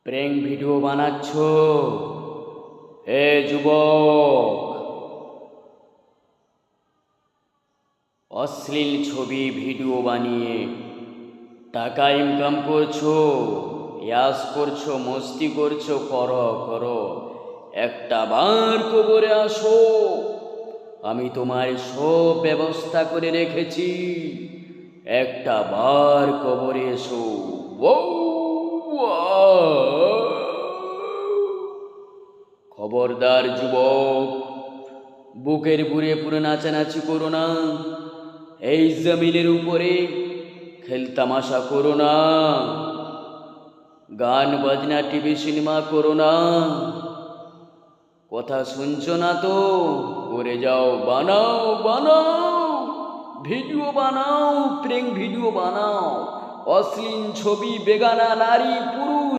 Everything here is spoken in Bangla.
প্র্যাঙ্ক ভিডিও বানাচ্ছ? হে যুবক, অশ্লীল ছবি ভিডিও বানিয়ে টাকা ইনকাম করছো, ইয়াস করছো, মস্তি করছো, করো করো। একটা বার কবরে আসো, আমি তোমার সব ব্যবস্থা করে রেখেছি। একটা বার কবরে এসো। ও খবরদার যুবক, বুকের পুরে পুরে নাচানাচি করো না। এই জমিনের উপরে খেলতামাশা করো না। গান বাজনা টিভি সিনেমা করো না। কথা শুনছো না তো? করে যাও, বানাও বানাও, ভিডিও বানাও, প্রেম ভিডিও বানাও, অশ্লীল ছবি, বেগানা নারী পুরুষ